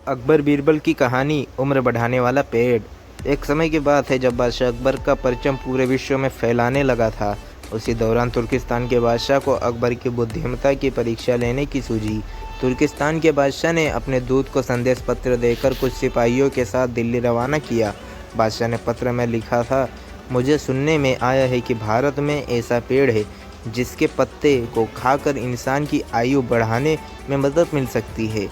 अकबर बीरबल की कहानी उम्र बढ़ाने वाला पेड़। एक समय की बात है जब बादशाह अकबर का परचम पूरे विश्व में फैलाने लगा था। उसी दौरान तुर्किस्तान के बादशाह को अकबर की बुद्धिमत्ता की परीक्षा लेने की सूझी। तुर्किस्तान के बादशाह ने अपने दूत को संदेश पत्र देकर कुछ सिपाहियों के साथ दिल्ली रवाना किया। बादशाह ने पत्र में लिखा था, मुझे सुनने में आया है कि भारत में ऐसा पेड़ है जिसके पत्ते को खाकर इंसान की आयु बढ़ाने में मदद मिल सकती है।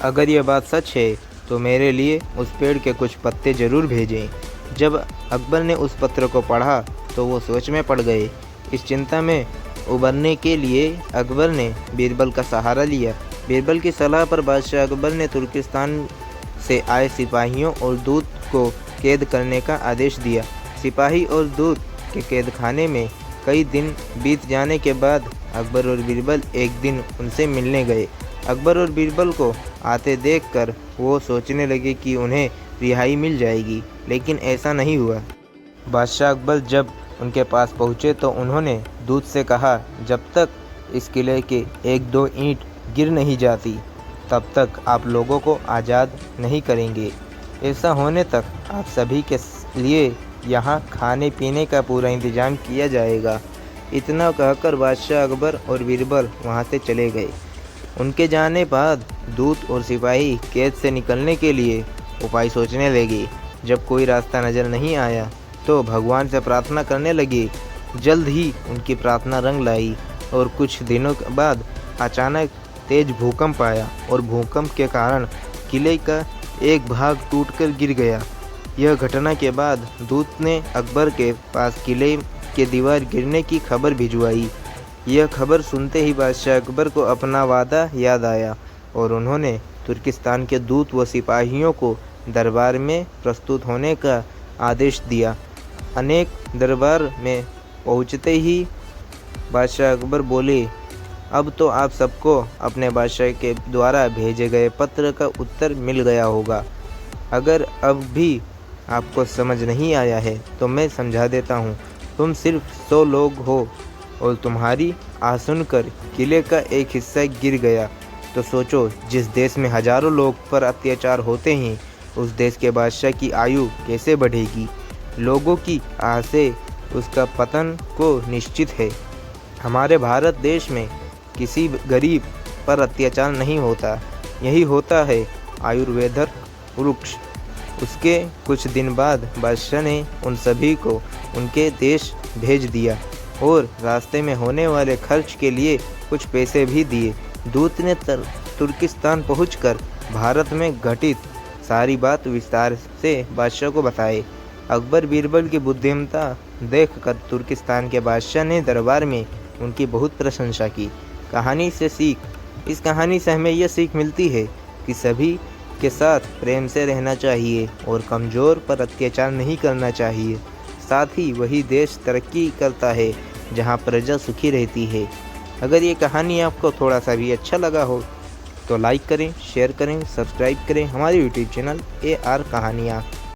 अगर यह बात सच है तो मेरे लिए उस पेड़ के कुछ पत्ते ज़रूर भेजें। जब अकबर ने उस पत्र को पढ़ा तो वो सोच में पड़ गए। इस चिंता में उबरने के लिए अकबर ने बीरबल का सहारा लिया। बीरबल की सलाह पर बादशाह अकबर ने तुर्किस्तान से आए सिपाहियों और दूत को कैद करने का आदेश दिया। सिपाही और दूत के कैद खाने में कई दिन बीत जाने के बाद अकबर और बीरबल एक दिन उनसे मिलने गए। अकबर और बीरबल को आते देखकर वो सोचने लगे कि उन्हें रिहाई मिल जाएगी, लेकिन ऐसा नहीं हुआ। बादशाह अकबर जब उनके पास पहुँचे तो उन्होंने दूत से कहा, जब तक इस किले के एक दो ईंट गिर नहीं जाती तब तक आप लोगों को आज़ाद नहीं करेंगे। ऐसा होने तक आप सभी के लिए यहाँ खाने पीने का पूरा इंतजाम किया जाएगा। इतना कहकर बादशाह अकबर और बीरबल वहाँ से चले गए। उनके जाने बाद दूत और सिपाही कैद से निकलने के लिए उपाय सोचने लगे। जब कोई रास्ता नज़र नहीं आया तो भगवान से प्रार्थना करने लगे। जल्द ही उनकी प्रार्थना रंग लाई और कुछ दिनों के बाद अचानक तेज भूकंप आया और भूकंप के कारण किले का एक भाग टूटकर गिर गया। यह घटना के बाद दूत ने अकबर के पास किले के दीवार गिरने की खबर भिजवाई। यह खबर सुनते ही बादशाह अकबर को अपना वादा याद आया और उन्होंने तुर्किस्तान के दूत व सिपाहियों को दरबार में प्रस्तुत होने का आदेश दिया। अनेक दरबार में पहुंचते ही बादशाह अकबर बोले, अब तो आप सबको अपने बादशाह के द्वारा भेजे गए पत्र का उत्तर मिल गया होगा। अगर अब भी आपको समझ नहीं आया है तो मैं समझा देता हूँ। तुम सिर्फ 100 लोग हो और तुम्हारी आह सुनकर किले का एक हिस्सा गिर गया तो सोचो, जिस देश में हजारों लोग पर अत्याचार होते हैं उस देश के बादशाह की आयु कैसे बढ़ेगी। लोगों की आह से उसका पतन को निश्चित है। हमारे भारत देश में किसी गरीब पर अत्याचार नहीं होता, यही होता है आयुर्वेदक वृक्ष। उसके कुछ दिन बाद बादशाह ने उन सभी को उनके देश भेज दिया और रास्ते में होने वाले खर्च के लिए कुछ पैसे भी दिए। दूत ने तुर्किस्तान पहुंचकर भारत में घटित सारी बात विस्तार से बादशाह को बताई। अकबर बीरबल की बुद्धिमत्ता देखकर तुर्किस्तान के बादशाह ने दरबार में उनकी बहुत प्रशंसा की। कहानी से सीख। इस कहानी से हमें यह सीख मिलती है कि सभी के साथ प्रेम से रहना चाहिए और कमज़ोर पर अत्याचार नहीं करना चाहिए। साथ ही वही देश तरक्की करता है जहां प्रजा सुखी रहती है। अगर ये कहानी आपको थोड़ा सा भी अच्छा लगा हो तो लाइक करें, शेयर करें, सब्सक्राइब करें हमारे यूट्यूब चैनल AR कहानियाँ।